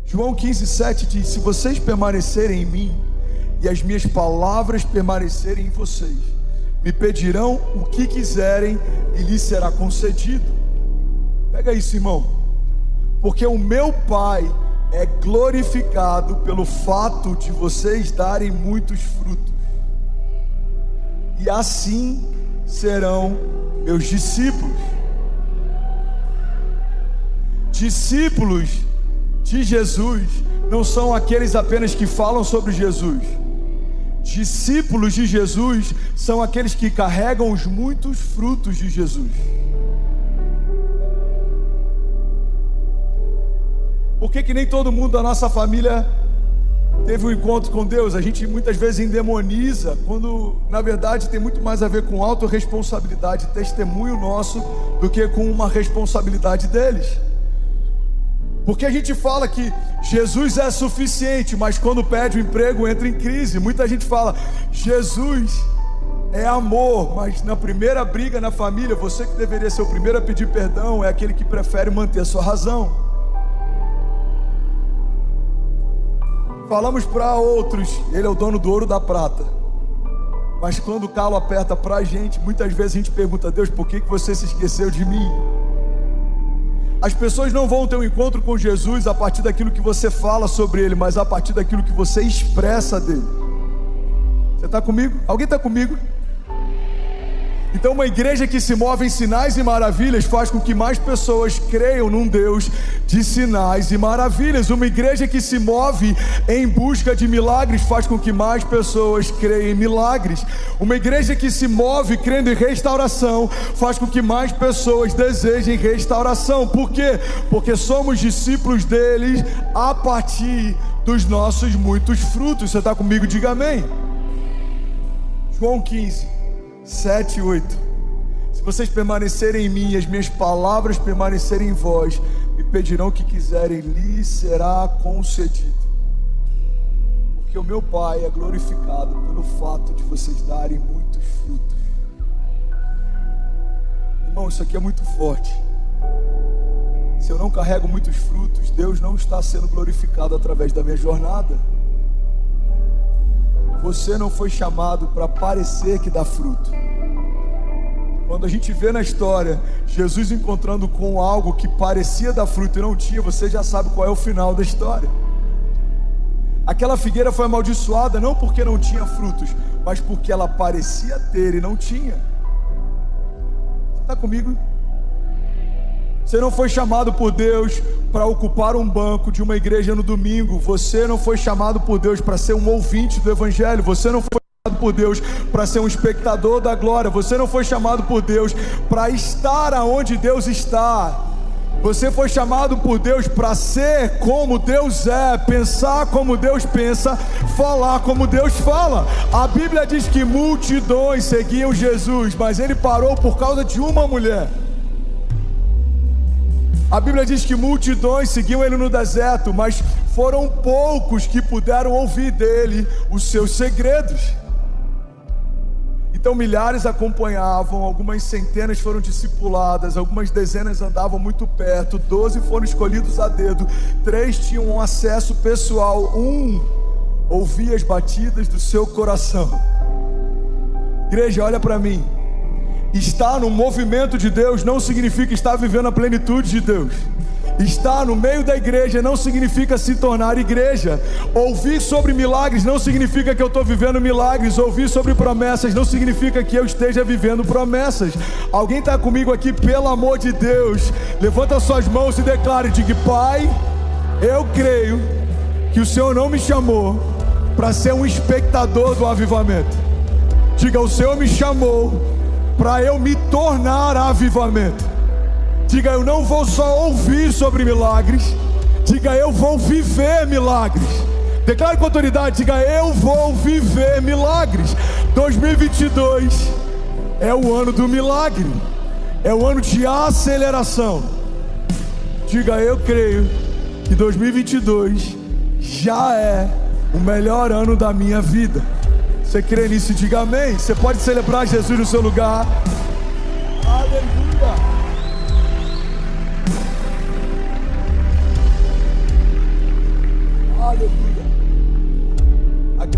João 15:7 diz: se vocês permanecerem em mim e as minhas palavras permanecerem em vocês, me pedirão o que quiserem e lhes será concedido. Pega isso, irmão. Porque o meu Pai é glorificado pelo fato de vocês darem muitos frutos, e assim serão meus discípulos. Discípulos de Jesus não são aqueles apenas que falam sobre Jesus. Discípulos de Jesus são aqueles que carregam os muitos frutos de Jesus. Por que nem todo mundo da nossa família teve um encontro com Deus? A gente muitas vezes endemoniza, quando na verdade tem muito mais a ver com autorresponsabilidade, testemunho nosso, do que com uma responsabilidade deles. Porque a gente fala que Jesus é suficiente, mas quando pede o emprego entra em crise. Muita gente fala, Jesus é amor, mas na primeira briga na família, você que deveria ser o primeiro a pedir perdão, é aquele que prefere manter a sua razão. Falamos para outros, ele é o dono do ouro e da prata, mas quando o calo aperta para a gente, muitas vezes a gente pergunta: Deus, por que você se esqueceu de mim? As pessoas não vão ter um encontro com Jesus a partir daquilo que você fala sobre Ele, mas a partir daquilo que você expressa dele. Você está comigo? Alguém está comigo? Então uma igreja que se move em sinais e maravilhas faz com que mais pessoas creiam num Deus de sinais e maravilhas. Uma igreja que se move em busca de milagres faz com que mais pessoas creiam em milagres. Uma igreja que se move crendo em restauração faz com que mais pessoas desejem restauração. Por quê? Porque somos discípulos deles a partir dos nossos muitos frutos. Você está comigo? Diga amém. João 15:7 e 8. Se vocês permanecerem em mim e as minhas palavras permanecerem em vós, me pedirão o que quiserem, lhes será concedido. Porque o meu Pai é glorificado pelo fato de vocês darem muitos frutos. Irmão, isso aqui é muito forte. Se eu não carrego muitos frutos, Deus não está sendo glorificado através da minha jornada. Você não foi chamado para parecer que dá fruto. Quando a gente vê na história Jesus encontrando com algo que parecia dar fruto e não tinha, você já sabe qual é o final da história. Aquela figueira foi amaldiçoada não porque não tinha frutos, mas porque ela parecia ter e não tinha. Você está comigo? Você não foi chamado por Deus para ocupar um banco de uma igreja no domingo. Você não foi chamado por Deus para ser um ouvinte do Evangelho. Você não foi chamado por Deus para ser um espectador da glória. Você não foi chamado por Deus para estar aonde Deus está. Você foi chamado por Deus para ser como Deus é, pensar como Deus pensa, falar como Deus fala. A Bíblia diz que multidões seguiam Jesus, mas ele parou por causa de uma mulher. A Bíblia diz que multidões seguiam ele no deserto, mas foram poucos que puderam ouvir dele os seus segredos. Então milhares acompanhavam, algumas centenas foram discipuladas, algumas dezenas andavam muito perto, 12 foram escolhidos a dedo, 3 tinham um acesso pessoal, 1 ouvia as batidas do seu coração. Igreja, olha para mim. Estar no movimento de Deus não significa estar vivendo a plenitude de Deus. Estar no meio da igreja não significa se tornar igreja. Ouvir sobre milagres não significa que eu estou vivendo milagres. Ouvir sobre promessas não significa que eu esteja vivendo promessas. Alguém está comigo aqui? Pelo amor de Deus, levanta suas mãos e declare: diga: Pai, eu creio que o Senhor não me chamou para ser um espectador do avivamento. Diga: o Senhor me chamou para eu me tornar avivamento. Diga: eu não vou só ouvir sobre milagres. Diga: eu vou viver milagres. Declare com autoridade: diga: eu vou viver milagres. 2022 é o ano do milagre, é o ano de aceleração. Diga: eu creio que 2022 já é o melhor ano da minha vida. Você crê nisso? Diga amém. Você pode celebrar Jesus no seu lugar. Aleluia.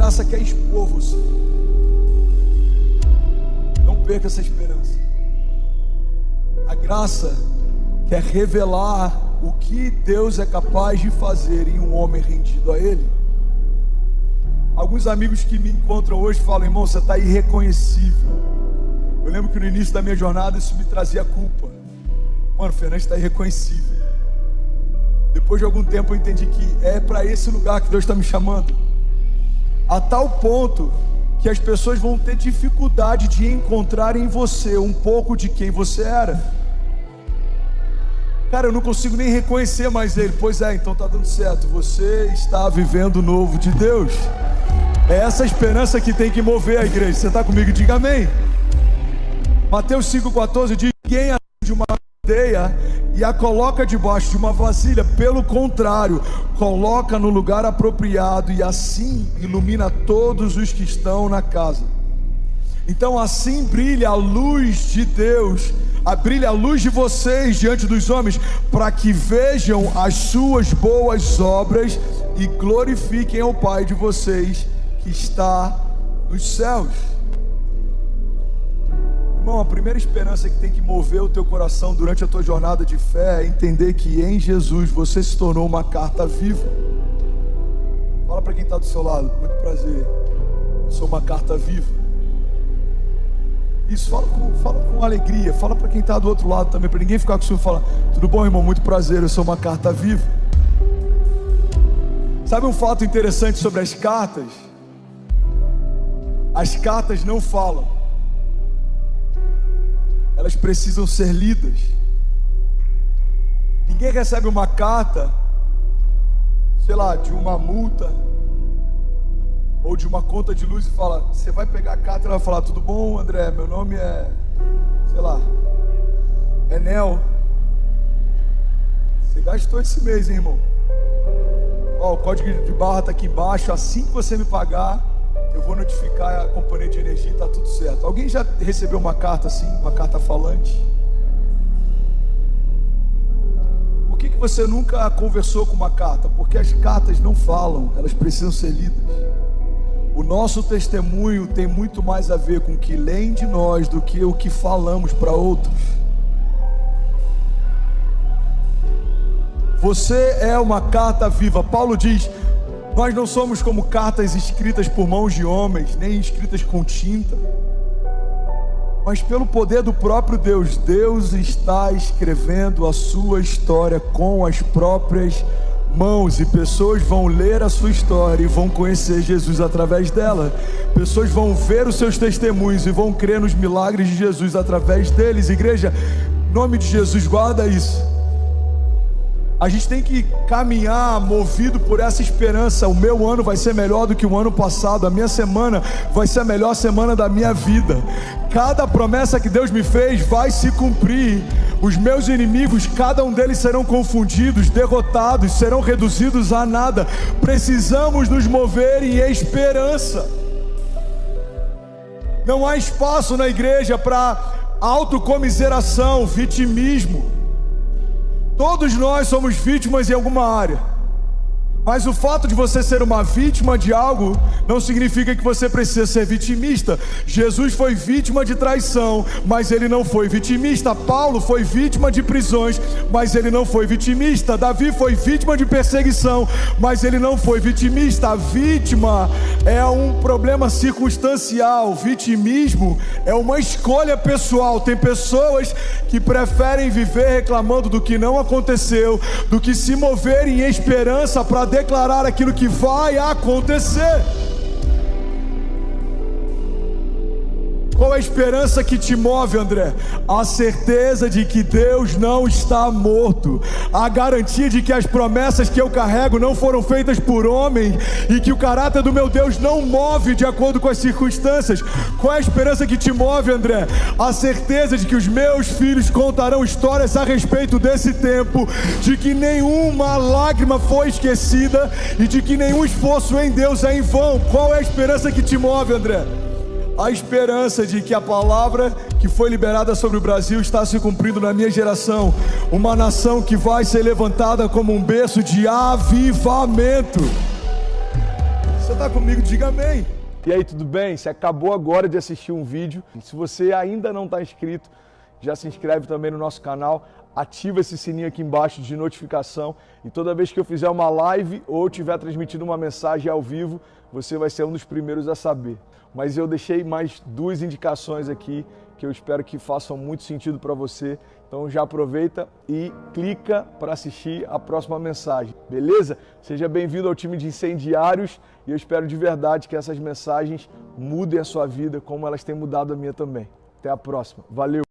graça quer expor você. Não perca essa esperança. A graça quer revelar o que Deus é capaz de fazer em um homem rendido a Ele. Alguns amigos que me encontram hoje falam: irmão, você está irreconhecível. Eu lembro que no início da minha jornada isso me trazia culpa. Mano, o Fernandes está irreconhecível. Depois de algum tempo eu entendi que é para esse lugar que Deus está me chamando. A tal ponto que as pessoas vão ter dificuldade de encontrar em você um pouco de quem você era. Cara, eu não consigo nem reconhecer mais ele. Pois é, então tá dando certo. Você está vivendo o novo de Deus. É essa esperança que tem que mover a igreja. Você está comigo? Diga amém. Mateus 5,14 diz: ninguém acende uma candeia e a coloca debaixo de uma vasilha. Pelo contrário, coloca no lugar apropriado, e assim ilumina todos os que estão na casa. Então assim brilha a luz de Deus, brilha a luz de vocês diante dos homens, para que vejam as suas boas obras e glorifiquem ao Pai de vocês que está nos céus. Irmão, a primeira esperança que tem que mover o teu coração durante a tua jornada de fé é entender que em Jesus você se tornou uma carta viva. Fala para quem está do seu lado: muito prazer, eu sou uma carta viva. Isso, fala com alegria. Fala para quem está do outro lado também, para ninguém ficar com ciúme. Fala: tudo bom, irmão? Muito prazer, eu sou uma carta viva. Sabe um fato interessante sobre as cartas? As cartas não falam, elas precisam ser lidas. Ninguém recebe uma carta, sei lá, de uma multa ou de uma conta de luz e fala: você vai pegar a carta e ela vai falar: tudo bom, André, meu nome é, sei lá, Enel. Você gastou esse mês, hein, irmão? Ó, o código de barra está aqui embaixo. Assim que você me pagar, eu vou notificar a companhia de energia e está tudo certo. Alguém já recebeu uma carta assim, uma carta falante? Por que você nunca conversou com uma carta? Porque as cartas não falam, elas precisam ser lidas. O nosso testemunho tem muito mais a ver com o que leem de nós do que o que falamos para outros. Você é uma carta viva. Paulo diz: nós não somos como cartas escritas por mãos de homens, nem escritas com tinta, mas pelo poder do próprio Deus. Deus está escrevendo a sua história com as próprias mãos, e pessoas vão ler a sua história e vão conhecer Jesus através dela. Pessoas vão ver os seus testemunhos e vão crer nos milagres de Jesus através deles. Igreja, em nome de Jesus, guarda isso. A gente tem que caminhar movido por essa esperança. O meu ano vai ser melhor do que o ano passado. A minha semana vai ser a melhor semana da minha vida. Cada promessa que Deus me fez vai se cumprir. Os meus inimigos, cada um deles serão confundidos, derrotados, serão reduzidos a nada. Precisamos nos mover em esperança. Não há espaço na igreja para autocomiseração, vitimismo. Todos nós somos vítimas em alguma área. Mas o fato de você ser uma vítima de algo não significa que você precisa ser vitimista. Jesus foi vítima de traição, mas ele não foi vitimista. Paulo foi vítima de prisões, mas ele não foi vitimista. Davi foi vítima de perseguição, mas ele não foi vitimista. A vítima é um problema circunstancial. Vitimismo é uma escolha pessoal. Tem pessoas que preferem viver reclamando do que não aconteceu, do que se mover em esperança para declarar aquilo que vai acontecer. Qual é a esperança que te move, André? A certeza de que Deus não está morto, a garantia de que as promessas que eu carrego não foram feitas por homem, e que o caráter do meu Deus não move de acordo com as circunstâncias. Qual é a esperança que te move, André? A certeza de que os meus filhos contarão histórias a respeito desse tempo, de que nenhuma lágrima foi esquecida e de que nenhum esforço em Deus é em vão. Qual é a esperança que te move, André? A esperança de que a palavra que foi liberada sobre o Brasil está se cumprindo na minha geração. Uma nação que vai ser levantada como um berço de avivamento. Você está comigo? Diga amém. E aí, tudo bem? Você acabou agora de assistir um vídeo. Se você ainda não está inscrito, já se inscreve também no nosso canal, ativa esse sininho aqui embaixo de notificação e toda vez que eu fizer uma live ou estiver transmitindo uma mensagem ao vivo, você vai ser um dos primeiros a saber. Mas eu deixei mais 2 indicações aqui que eu espero que façam muito sentido para você. Então já aproveita e clica para assistir a próxima mensagem, beleza? Seja bem-vindo ao time de incendiários e eu espero de verdade que essas mensagens mudem a sua vida como elas têm mudado a minha também. Até a próxima. Valeu!